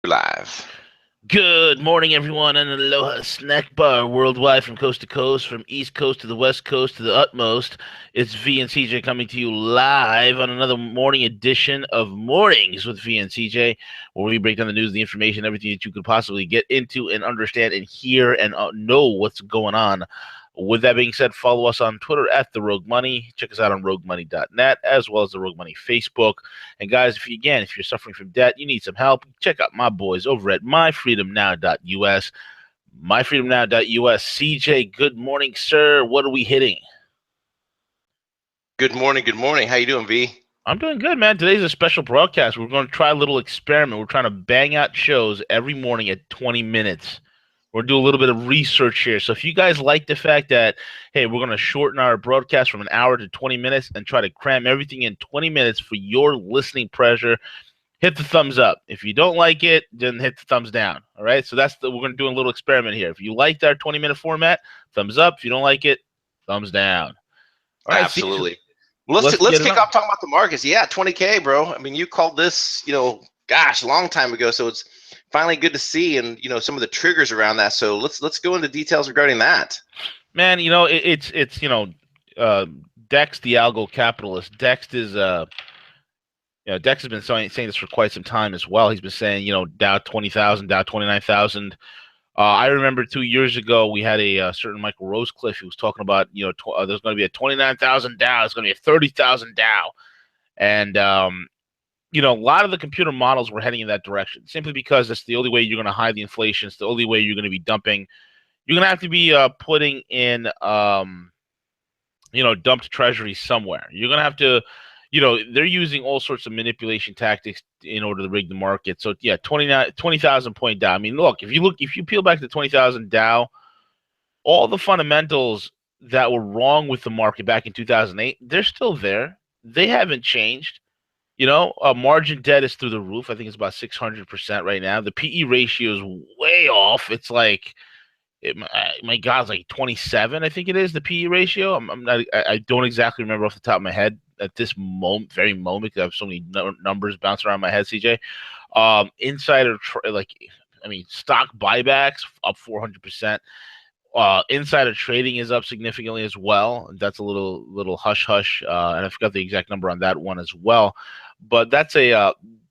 Live. Good morning, everyone, and aloha snack bar worldwide from coast to coast, from east coast to the west coast to the utmost. It's V and CJ coming to you live on another morning edition of Mornings with V and CJ, where we break down the news, the information, everything that you could possibly get into and understand and hear and know what's going on. With that being said, follow us on Twitter at The Rogue Money. Check us out on roguemoney.net as well as the Rogue Money Facebook. And guys, if you're suffering from debt, you need some help, check out my boys over at myfreedomnow.us. Myfreedomnow.us. CJ, good morning, sir. What are we hitting? Good morning. Good morning. How you doing, V? I'm doing good, man. Today's a special broadcast. We're going to try a little experiment. We're trying to bang out shows every morning at 20 minutes. We're going to do a little bit of research here. So if you guys like the fact that, hey, we're going to shorten our broadcast from an hour to 20 minutes and try to cram everything in 20 minutes for your listening pleasure, hit the thumbs up. If you don't like it, then hit the thumbs down. All right? So we're going to do a little experiment here. If you liked our 20-minute format, thumbs up. If you don't like it, thumbs down. All right, absolutely. Let's kick off talking about the markets. Yeah, 20K, bro. I mean, you called this, gosh, a long time ago. So it's finally good to see, and some of the triggers around that. So let's go into details regarding that. Man, it's Dex, the algo capitalist. Dex is Dex has been saying this for quite some time as well. He's been saying, Dow 20,000, Dow 29,000. I remember 2 years ago we had a certain Michael Rosecliffe who was talking about, there's going to be a 29,000 Dow, it's going to be a 30,000 Dow, and a lot of the computer models were heading in that direction simply because it's the only way you're going to hide the inflation. It's the only way you're going to be dumping. You're going to have to be putting in, dumped treasuries somewhere. You're going to have to. They're using all sorts of manipulation tactics in order to rig the market. So yeah, 20,000 point Dow. I mean, if you peel back the 20,000 Dow, all the fundamentals that were wrong with the market back in 2008, they're still there. They haven't changed. Margin debt is through the roof. I think it's about 600% right now. The PE ratio is way off. It's like, my God, it's like 27. I think it is the PE ratio. I don't exactly remember off the top of my head at this very moment because I have so many numbers bouncing around my head, CJ. Stock buybacks up 400%. Insider trading is up significantly as well. That's a little hush, and I forgot the exact number on that one as well. But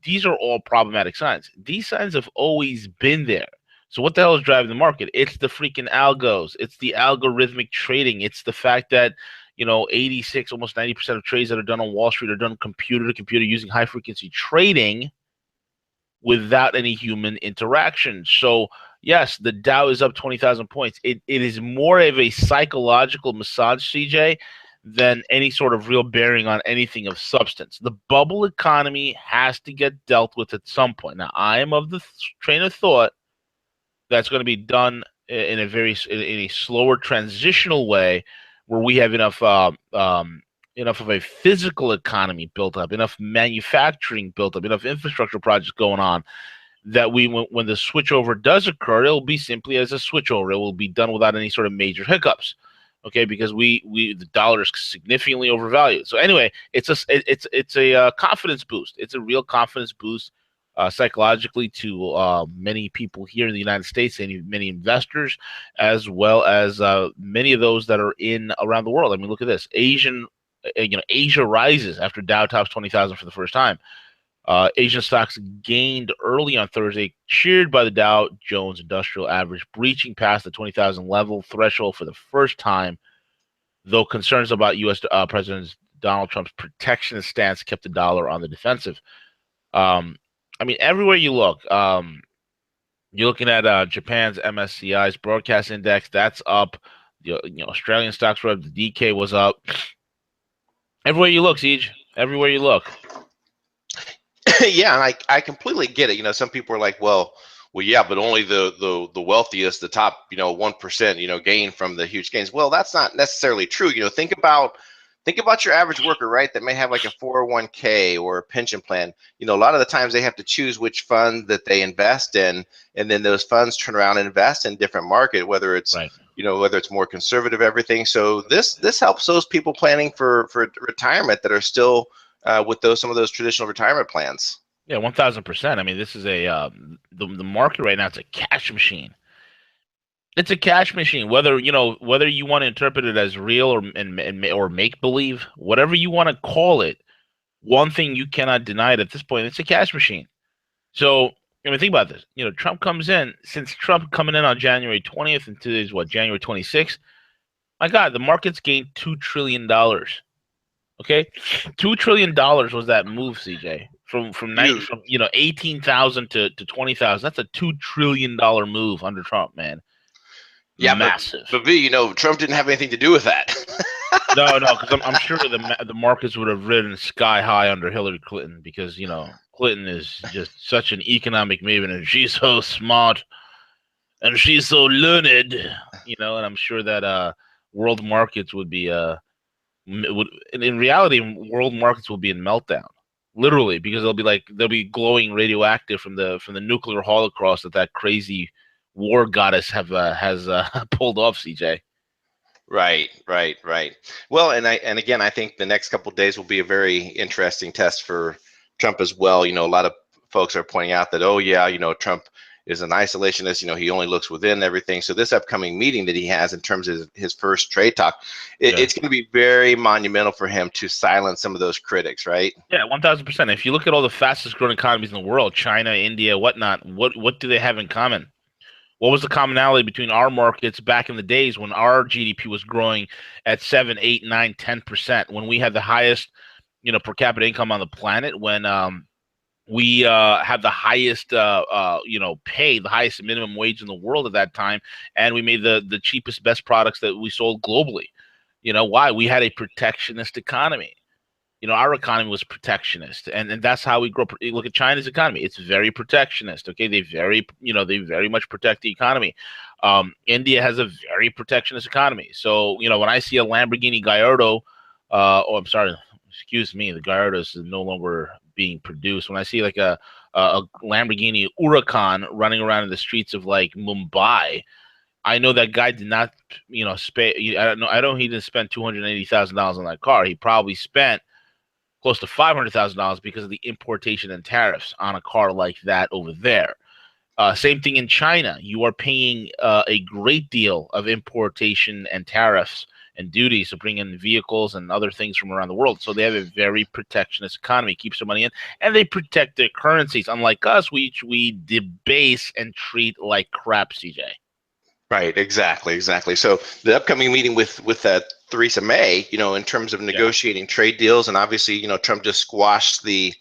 these are all problematic signs. These signs have always been there. So what the hell is driving the market? It's the freaking algos. It's the algorithmic trading. It's the fact that 86, almost 90% of trades that are done on Wall Street are done computer to computer using high frequency trading without any human interaction. So yes, the Dow is up 20,000 points. It is more of a psychological massage, CJ, than any sort of real bearing on anything of substance. The bubble economy has to get dealt with at some point. Now, I am of the train of thought that's going to be done in a slower transitional way, where we have enough of a physical economy built up, enough manufacturing built up, enough infrastructure projects going on, that when the switchover does occur, it will be simply as a switchover. It will be done without any sort of major hiccups. Okay, because the dollar is significantly overvalued. So anyway, it's a confidence boost. It's a real confidence boost. Psychologically to many people here in the United States and many investors, as well as many of those that are around the world. I mean, look at this. Asia rises after Dow tops 20,000 for the first time. Asian stocks gained early on Thursday, cheered by the Dow Jones Industrial Average, breaching past the 20,000 level threshold for the first time, though concerns about U.S. President Donald Trump's protectionist stance kept the dollar on the defensive. Everywhere you look, you're looking at Japan's MSCI's broadcast index. That's up. Australian stocks were up. The DK was up. Everywhere you look, Siege. Everywhere you look. Yeah, and I completely get it. Some people are like, well, yeah, but only the wealthiest, the top, 1%, gain from the huge gains. Well, that's not necessarily true. Think about your average worker, right, that may have like a 401k or a pension plan. A lot of the times they have to choose which fund that they invest in, and then those funds turn around and invest in different market, whether it's right. Whether it's more conservative, everything. So this helps those people planning for retirement that are still with some of those traditional retirement plans. Yeah, 1,000%. I mean, this is a the market right now. It's a cash machine. It's a cash machine. Whether you want to interpret it as real or make believe, whatever you want to call it, one thing you cannot deny it at this point, it's a cash machine. So, I mean, think about this. Trump comes in. Since Trump coming in on January 20th and today's what, January 26th. My God, the market's gained $2 trillion. Okay, $2 trillion was that move, CJ. You, From 18,000 to 20,000. That's a $2 trillion move under Trump, man. yeah, Massive. but V, Trump didn't have anything to do with that. No, no, because I'm sure the markets would have ridden sky high under Hillary Clinton because Clinton is just such an economic maven and she's so smart and she's so learned, and I'm sure that world markets would be would in reality world markets will be in meltdown, literally, because they'll be glowing radioactive from the nuclear holocaust that crazy war goddess has pulled off, CJ. Right, right, right. Well, and again, I think the next couple of days will be a very interesting test for Trump as well. A lot of folks are pointing out that, oh yeah, Trump is an isolationist. He only looks within everything. So this upcoming meeting that he has in terms of his first trade talk, Yeah. it's going to be very monumental for him to silence some of those critics, right? Yeah, 1,000%. If you look at all the fastest growing economies in the world, China, India, whatnot, what do they have in common? What was the commonality between our markets back in the days when our GDP was growing at 7, 8, 9, 10%, when we had the highest, per capita income on the planet, when we had the highest, pay, the highest minimum wage in the world at that time, and we made the cheapest, best products that we sold globally. Why? We had a protectionist economy. Our economy was protectionist, and that's how we grow. Look at China's economy; it's very protectionist. Okay, they very much protect the economy. India has a very protectionist economy. So when I see a Lamborghini Gallardo, oh, I'm sorry, excuse me, the Gallardo is no longer being produced. When I see like a Lamborghini Huracan running around in the streets of like Mumbai, I know that guy did not, spend. I don't know. I don't. He didn't spend $280,000 on that car. He probably spent close to $500,000 because of the importation and tariffs on a car like that over there. Same thing in China. You are paying a great deal of importation and tariffs and duties to bring in vehicles and other things from around the world. So they have a very protectionist economy, keeps their money in, and they protect their currencies. Unlike us, we debase and treat like crap, CJ. Right, exactly, exactly. So the upcoming meeting with Theresa May, in terms of Yeah. negotiating trade deals, and obviously, Trump just squashed the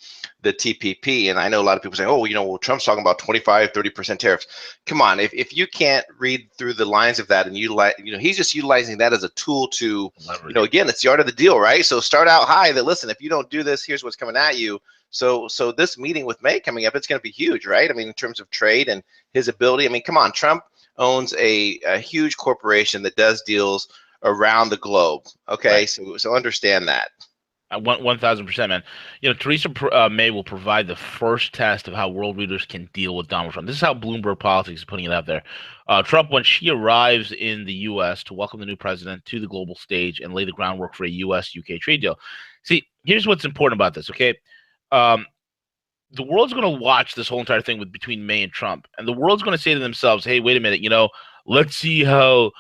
TPP, and I know a lot of people say, oh, well, Trump's talking about 25, 30% tariffs. Come on, if you can't read through the lines of that and utilize, he's just utilizing that as a tool to, Leverage. again, it's the art of the deal, right? So start out high. That listen, if you don't do this, here's what's coming at you. So this meeting with May coming up, it's going to be huge, right? I mean, in terms of trade and his ability. I mean, come on, Trump owns a huge corporation that does deals around the globe. Okay, Right. so understand that. 1,000%, man. Theresa May will provide the first test of how world leaders can deal with Donald Trump. This is how Bloomberg Politics is putting it out there. Trump, when she arrives in the U.S. to welcome the new president to the global stage and lay the groundwork for a U.S.-UK trade deal. See, here's what's important about this, okay? The world's going to watch this whole entire thing between May and Trump, and the world's going to say to themselves, "Hey, wait a minute, let's see how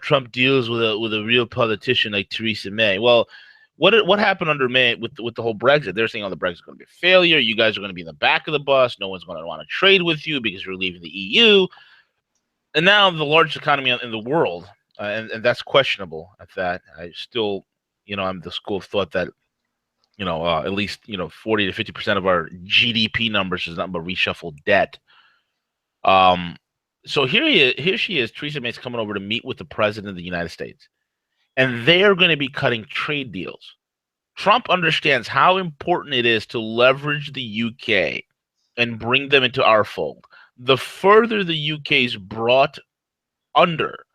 Trump deals with a real politician like Theresa May." Well, what happened under May with the whole Brexit? They're saying, "Oh, the Brexit's going to be a failure. You guys are going to be in the back of the bus. No one's going to want to trade with you because you're leaving the EU." And now the largest economy in the world, and that's questionable. At that, I still, I'm the school of thought that at least 40 to 50% of our GDP numbers is nothing but reshuffled debt. So here she is. Theresa May's coming over to meet with the president of the United States, and they're going to be cutting trade deals. Trump understands how important it is to leverage the UK and bring them into our fold. The further the UK is brought under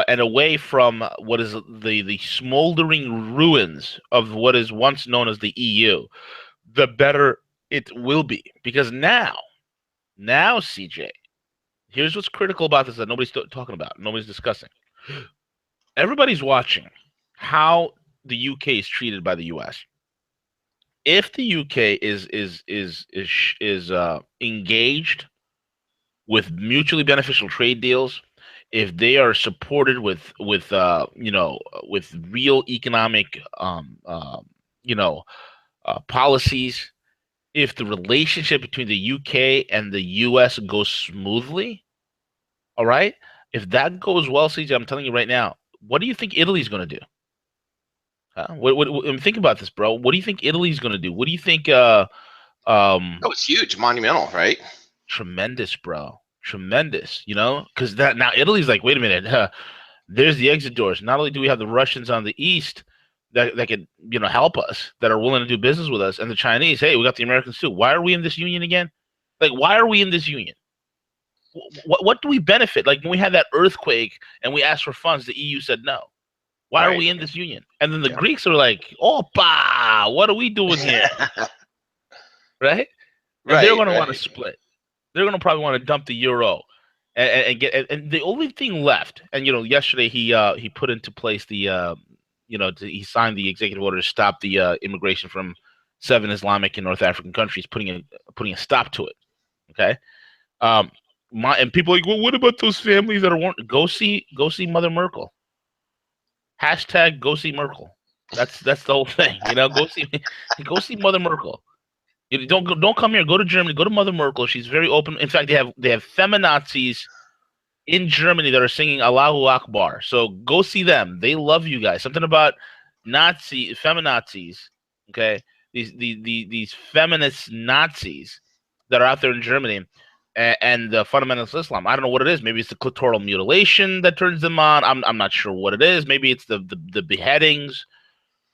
and away from what is the smoldering ruins of what is once known as the EU, the better it will be. Because now, CJ, here's what's critical about this that nobody's talking about, nobody's discussing. Everybody's watching how the UK is treated by the US. if the UK is engaged with mutually beneficial trade deals, if they are supported with real economic policies, if the relationship between the UK and the US goes smoothly, all right, if that goes well, CJ, I'm telling you right now, what do you think Italy's going to do? Think about this, bro. What do you think Italy's going to do? What do you think? Oh, it's huge, monumental, right? Tremendous, bro. Tremendous. Because that now Italy's like, wait a minute, there's the exit doors. Not only do we have the Russians on the east that could help us, that are willing to do business with us, and the Chinese. Hey, we got the Americans too. Why are we in this union again? Like, why are we in this union? What do we benefit? Like when we had that earthquake and we asked for funds, the EU said no. Why are we in this union? And then the Greeks are like, "Opa, what are we doing here?" Right? And they're going to want to split. They're going to probably want to dump the euro and get. And the only thing left, and yesterday he put into place the he signed the executive order to stop the immigration from 7 Islamic and North African countries, putting a stop to it. Okay. And people are like, well, what about those families that are go see Mother Merkel? Hashtag go see Merkel. That's the whole thing. Go see Mother Merkel. Don't come here. Go to Germany. Go to Mother Merkel. She's very open. In fact, they have feminazis in Germany that are singing Allahu Akbar. So go see them. They love you guys. Something about feminazis. Okay, these feminist Nazis that are out there in Germany. And the fundamentalist Islam. I don't know what it is. Maybe it's the clitoral mutilation that turns them on. I'm not sure what it is. Maybe it's the beheadings.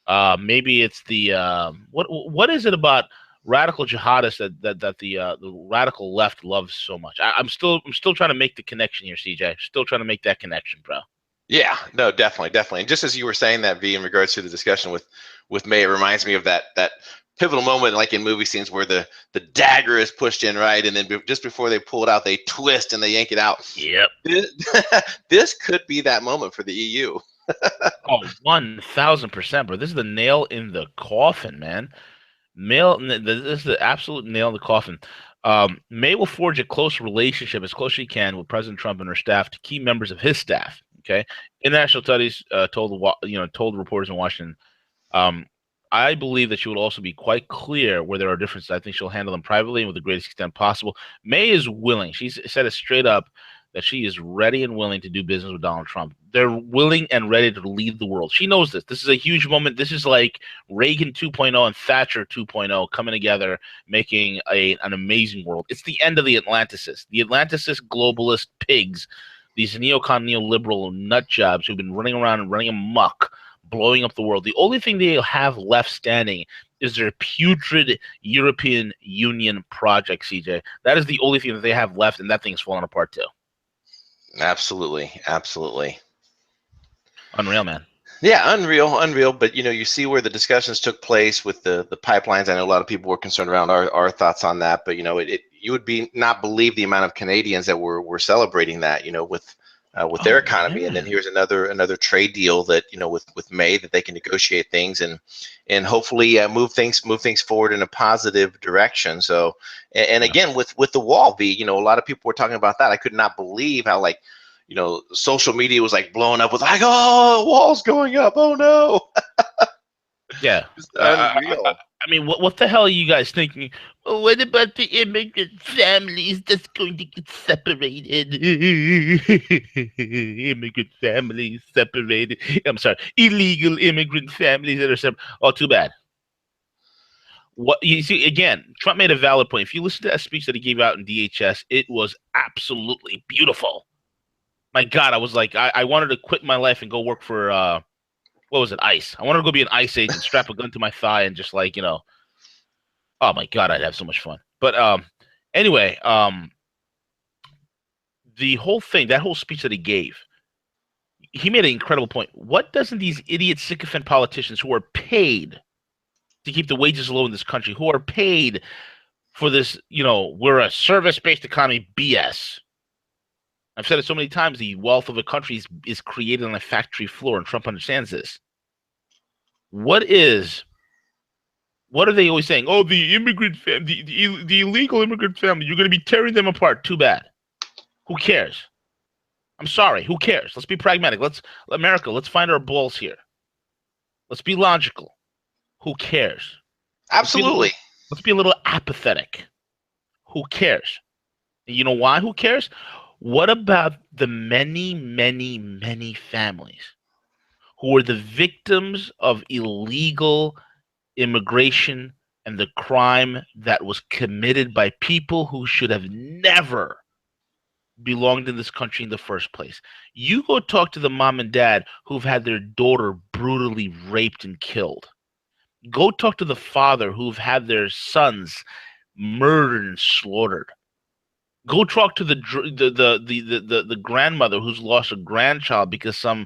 Maybe it's the what is it about radical jihadists that the radical left loves so much? I'm still trying to make the connection here, CJ. Still trying to make that connection, bro. Yeah, no, definitely. And just as you were saying that, V, in regards to the discussion with May, it reminds me of that pivotal moment, like in movie scenes, where the dagger is pushed in, right, and then just before they pull it out, they twist and they yank it out. Yep. This could be that moment for the EU. Oh, 1,000%, bro. This is the nail in the coffin, man. This is the absolute nail in the coffin. May will forge a close relationship, as close as she can, with President Trump and her staff to key members of his staff. Okay, International Studies told reporters in Washington. I believe that she will also be quite clear where there are differences. I think she'll handle them privately and with the greatest extent possible. May is willing. She's said it straight up that she is ready and willing to do business with Donald Trump. They're willing and ready to lead the world. She knows this. This is a huge moment. This is like Reagan 2.0 and Thatcher 2.0 coming together, making an amazing world. It's the end of the Atlanticists. The Atlanticist globalist pigs, these neocon, neoliberal nut jobs who've been running around and running amok, blowing up the world. The only thing they have left standing is their putrid European Union project, CJ. That is the only thing that they have left, and that thing's falling apart too. Absolutely. Unreal, man. Yeah, unreal. But you see where the discussions took place with the pipelines. I know a lot of people were concerned around our thoughts on that, but you would not believe the amount of Canadians that were celebrating that, with their economy. Yeah. And then here's another trade deal that with May, that they can negotiate things and hopefully move things forward in a positive direction. So and again with the wall, V, a lot of people were talking about that. I could not believe how social media was like blowing up with like, oh, wall's going up, oh no. Yeah. Unreal. I mean, what the hell are you guys thinking? Oh, what about the immigrant families that's going to get separated? Immigrant families separated. I'm sorry, illegal immigrant families that are separated. Oh, too bad. What you see again? Trump made a valid point. If you listen to that speech that he gave out in DHS, it was absolutely beautiful. My God, I was like, I wanted to quit my life and go work for what was it, ICE. I wanted to go be an ICE agent, strap a gun to my thigh, and just oh my God, I'd have so much fun. But anyway, the whole thing, that whole speech that he gave, he made an incredible point. What doesn't these idiot sycophant politicians who are paid to keep the wages low in this country, who are paid for this, we're a service-based economy BS. I've said it so many times, the wealth of a country is created on a factory floor, and Trump understands this. What is What are they always saying? Oh, the the illegal immigrant family, you're going to be tearing them apart. Too bad. Who cares? I'm sorry. Who cares? Let's be pragmatic. Let's find our balls here. Let's be logical. Who cares? Absolutely. Let's be a little apathetic. Who cares? And you know why? Who cares? What about the many, many, many families who are the victims of illegal immigration and the crime that was committed by people who should have never belonged in this country in the first place? You go talk to the mom and dad who've had their daughter brutally raped and killed. Go talk to the father who've had their sons murdered and slaughtered. Go talk to the grandmother who's lost a grandchild because some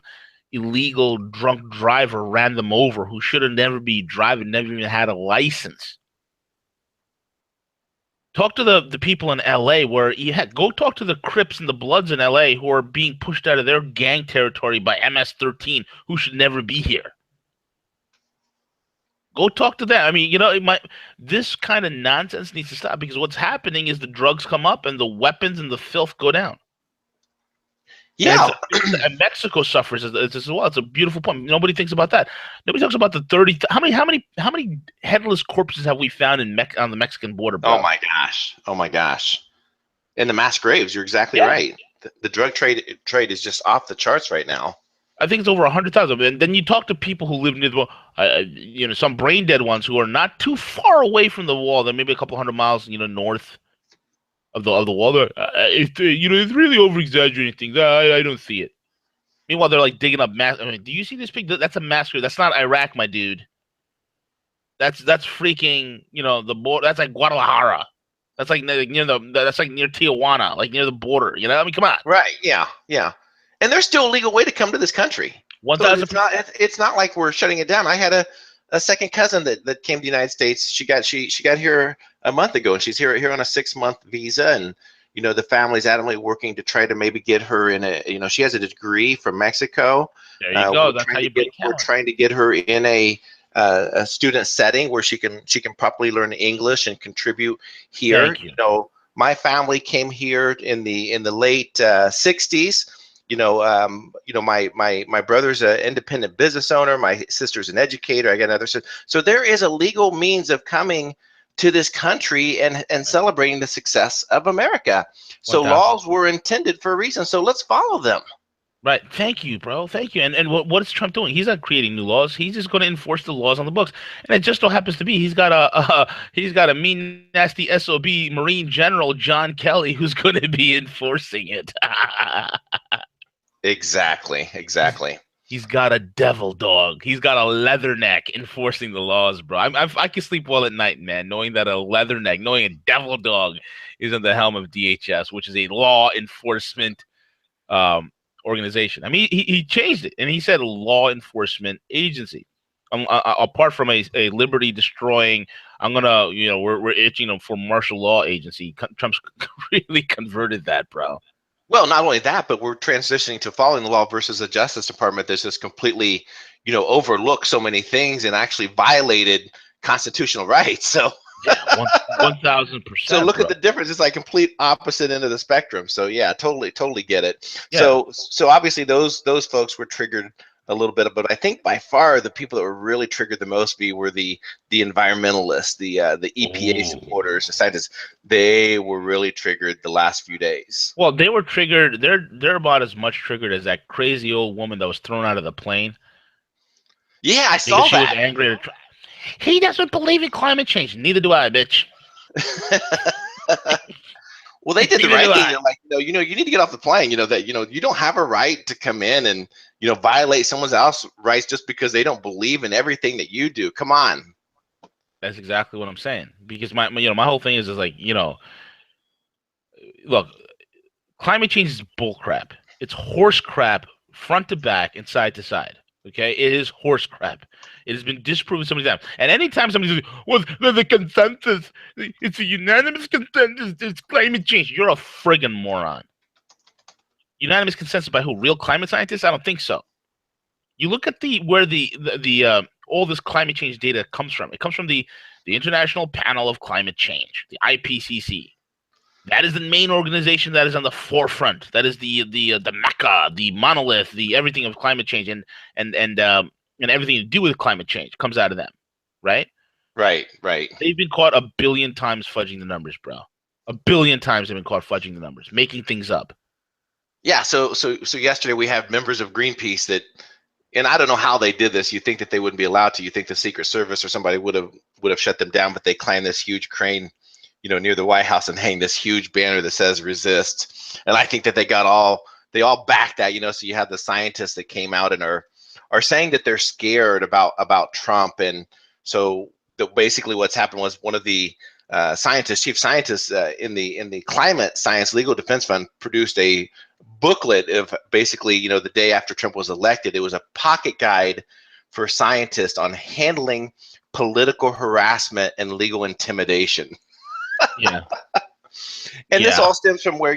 illegal drunk driver ran them over who should have never been driving, never even had a license. Talk to the people in LA where go talk to the Crips and the Bloods in LA who are being pushed out of their gang territory by MS-13 who should never be here. Go talk to them. I mean, this kind of nonsense needs to stop because what's happening is the drugs come up and the weapons and the filth go down. Yeah. And Mexico suffers as well. It's a beautiful point. Nobody thinks about that. Nobody talks about the 30. How many headless corpses have we found on the Mexican border, bro? Oh my gosh. Oh my gosh. And the mass graves. You're exactly right. The drug trade is just off the charts right now. I think it's over 100,000. And then you talk to people who live near the some brain dead ones who are not too far away from the wall. They're maybe a couple hundred miles, north of the wall. It's really over exaggerating things. I don't see it. Meanwhile, they're like digging up mass. I mean, do you see this pig? That's a massacre. That's not Iraq, my dude. That's freaking the border. That's like Guadalajara. That's like near that's like near Tijuana, like near the border. I mean, come on. Right? Yeah. And there's still a legal way to come to this country. 1,000%. It's not like we're shutting it down. I had a second cousin that came to the United States. She got here a month ago, and she's here on a 6-month visa. And the family's adamantly working to try to maybe get her in a she has a degree from Mexico. There you go. That's how you break We're trying to get her in a student setting where she can properly learn English and contribute here. Thank you. My family came here in the late 60s. My brother's an independent business owner. My sister's an educator. I got another sister. So there is a legal means of coming to this country and celebrating the success of America. So laws were intended for a reason. So let's follow them. Right. Thank you, bro. Thank you. And what is Trump doing? He's not creating new laws. He's just going to enforce the laws on the books. And it just so happens to be he's got a mean, nasty SOB Marine General John Kelly who's going to be enforcing it. Exactly. He's got a devil dog. He's got a leatherneck enforcing the laws, bro. I can sleep well at night, man, knowing that a leatherneck, knowing a devil dog is at the helm of DHS, which is a law enforcement organization. I mean, he changed it, and he said law enforcement agency. Apart from a liberty destroying, we're itching for martial law agency. Trump's really converted that, bro. Well, not only that, but we're transitioning to following the law versus a Justice Department that's just completely, overlooked so many things and actually violated constitutional rights. So, 1,000%. So look at the difference. It's like complete opposite end of the spectrum. So yeah, totally get it. Yeah. So obviously those folks were triggered a little bit, but I think by far the people that were really triggered the most were the environmentalists, the EPA supporters, the scientists. They were really triggered the last few days. Well, they were triggered. They're about as much triggered as that crazy old woman that was thrown out of the plane. Yeah, I saw that. She was angry. He doesn't believe in climate change. Neither do I, bitch. Well, they did the right thing. They're like, you need to get off the plane. That you don't have a right to come in and violate someone else's rights just because they don't believe in everything that you do. Come on. That's exactly what I'm saying. Because my whole thing is like, look, climate change is bullcrap. It's horse crap, front to back and side to side. Okay, it is horse crap. It has been disproven so many times. And anytime somebody says, "Well, the consensus, it's a unanimous consensus, it's climate change," you're a friggin' moron. Unanimous consensus by who? Real climate scientists? I don't think so. You look at where all this climate change data comes from. It comes from the the International Panel of Climate Change, the IPCC. That is the main organization that is on the forefront. That is the mecca, the monolith, the everything of climate change, and everything to do with climate change comes out of them, right? Right, right. They've been caught a billion times fudging the numbers, bro. A billion times they've been caught fudging the numbers, making things up. Yeah, so yesterday we have members of Greenpeace that, and I don't know how they did this. You think that they wouldn't be allowed to. You think the Secret Service or somebody would have shut them down, but they climbed this huge crane, near the White House and hang this huge banner that says resist. And I think that they all backed that, so you have the scientists that came out and are saying that they're scared about Trump. And so basically what's happened was one of the chief scientists in the Climate Science Legal Defense Fund produced a booklet of basically, the day after Trump was elected. It was a pocket guide for scientists on handling political harassment and legal intimidation. Yeah. And this all stems from where,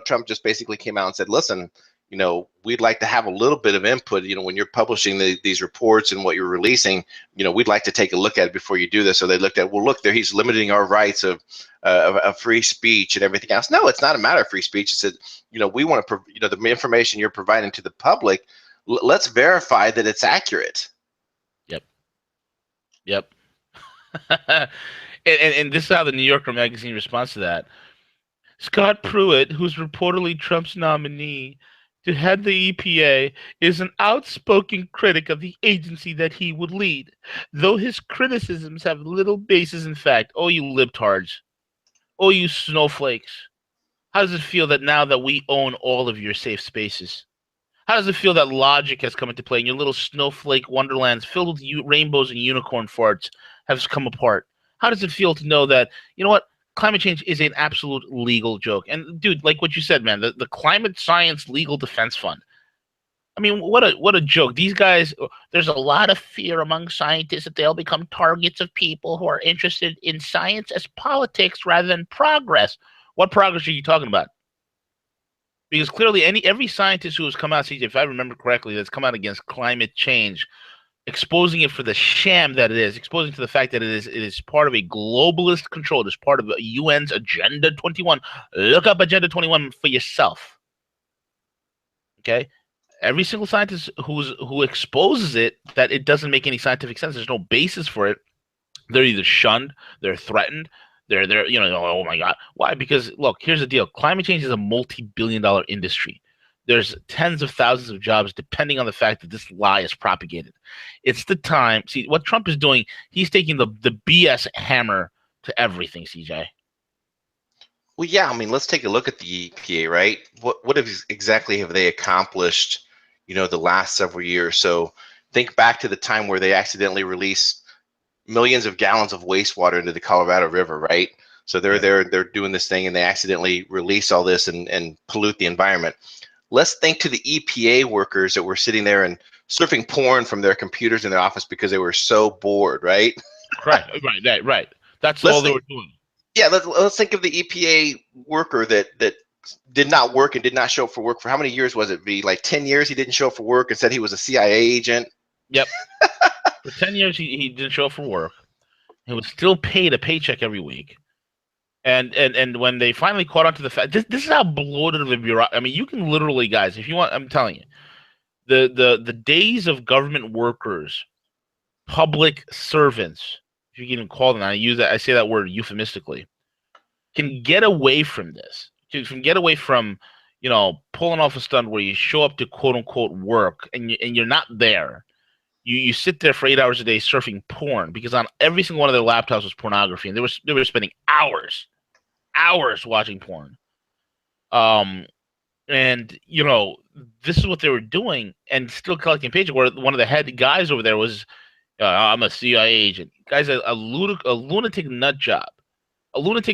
Trump just basically came out and said, listen, we'd like to have a little bit of input, when you're publishing these reports and what you're releasing, we'd like to take a look at it before you do this. So they looked at, well, look there, he's limiting our rights of free speech and everything else. No, it's not a matter of free speech. It said, we want to, the information you're providing to the public, let's verify that it's accurate. Yep. And this is how the New Yorker magazine responds to that. Scott Pruitt, who's reportedly Trump's nominee to head the EPA, is an outspoken critic of the agency that he would lead, though his criticisms have little basis in fact. Oh, you libtards. Oh, you snowflakes. How does it feel that now that we own all of your safe spaces? How does it feel that logic has come into play and your little snowflake wonderlands filled with rainbows and unicorn farts have come apart? How does it feel to know that, you know what, climate change is an absolute legal joke? And dude, like what you said, man, the Climate Science Legal Defense Fund. I mean, what a joke. These guys, there's a lot of fear among scientists that they'll become targets of people who are interested in science as politics rather than progress. What progress are you talking about? Because clearly every scientist who has come out, CJ, if I remember correctly, that's come out against climate change, exposing it for the sham that it is, exposing to the fact that it is part of a globalist control. It is part of the UN's Agenda 21. Look up Agenda 21 for yourself. Okay? Every single scientist who exposes it, that it doesn't make any scientific sense, there's no basis for it, they're either shunned, they're threatened, they're oh my God. Why? Because look, here's the deal. Climate change is a multi-billion-dollar industry. There's tens of thousands of jobs depending on the fact that this lie is propagated. It's the time. See, what Trump is doing, he's taking the BS hammer to everything, CJ. Well, yeah, I mean, let's take a look at the EPA, right? What exactly have they accomplished, the last several years? So think back to the time where they accidentally released millions of gallons of wastewater into the Colorado River, right? So they're doing this thing and they accidentally release all this and pollute the environment. Let's think to the EPA workers that were sitting there and surfing porn from their computers in their office because they were so bored, right? Right. That's all they were doing. Yeah, let's think of the EPA worker that did not work and did not show up for work for how many years was it? Be like 10 years he didn't show up for work and said he was a CIA agent. Yep. For 10 years he didn't show up for work. He was still paid a paycheck every week. And when they finally caught on to the fact, this is how bloated of a bureaucracy. I mean, you can literally, guys, if you want, I'm telling you, the days of government workers, public servants, if you can even call them, I say that word euphemistically, can get away from this. Can get away from, pulling off a stunt where you show up to quote unquote work and you're not there. You sit there for 8 hours a day surfing porn because on every single one of their laptops was pornography, and they were spending hours watching porn. And this is what they were doing, and still collecting paycheck. Where one of the head guys over there was, I'm a CIA agent. Guy's a lunatic nut job, and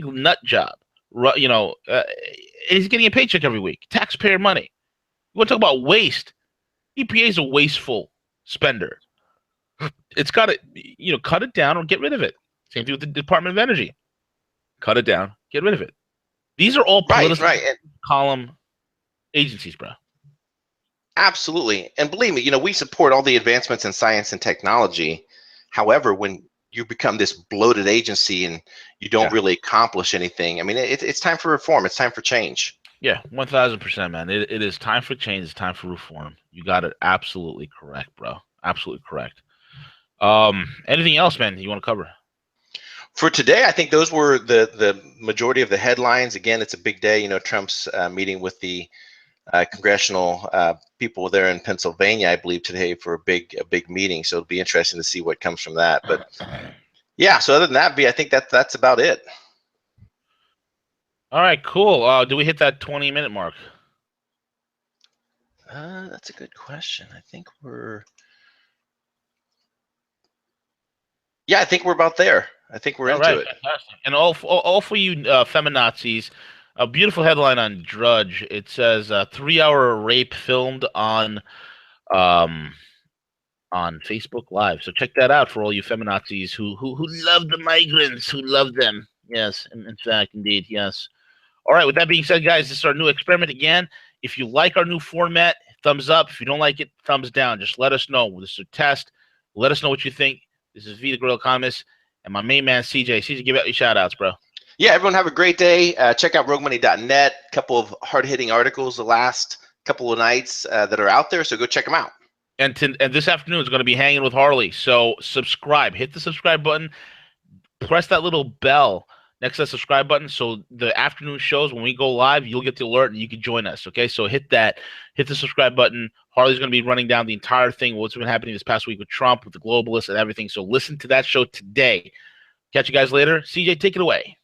he's getting a paycheck every week, taxpayer money. You want to talk about waste? EPA is a wasteful spender. It's got to, cut it down or get rid of it. Same thing with the Department of Energy. Cut it down, get rid of it. These are all political column agencies, bro. Absolutely. And believe me, we support all the advancements in science and technology. However, when you become this bloated agency and you don't really accomplish anything. I mean, it's time for reform. It's time for change. Yeah, 1000%, man. It is time for change. It's time for reform. You got it absolutely correct, bro. Absolutely correct. Anything else, man, you want to cover? For today, I think those were the majority of the headlines. Again, it's a big day. You know, Trump's meeting with the congressional people there in Pennsylvania, I believe, today for a big meeting. So it'll be interesting to see what comes from that. But yeah, so other than that, I think that's about it. All right, cool. Do we hit that 20-minute mark? That's a good question. I think we're. Yeah, I think we're about there. I think we're into it. Fantastic. And all for you feminazis, a beautiful headline on Drudge. It says 3-hour rape filmed on Facebook Live. So check that out for all you feminazis who love the migrants, who love them. Yes, in fact, indeed, yes. All right, with that being said, guys, this is our new experiment again. If you like our new format, thumbs up. If you don't like it, thumbs down. Just let us know. This is a test. Let us know what you think. This is V, the Grill Economist, and my main man, CJ. CJ, give out your shout-outs, bro. Yeah, everyone have a great day. Check out roguemoney.net. A couple of hard-hitting articles the last couple of nights that are out there, so go check them out. And this afternoon is going to be hanging with Harley. So subscribe. Hit the subscribe button. Press that little bell next to the subscribe button. So the afternoon shows, when we go live, you'll get the alert and you can join us. Okay, so hit the subscribe button. Harley's going to be running down the entire thing, what's been happening this past week with Trump, with the globalists and everything. So listen to that show today. Catch you guys later. CJ, take it away.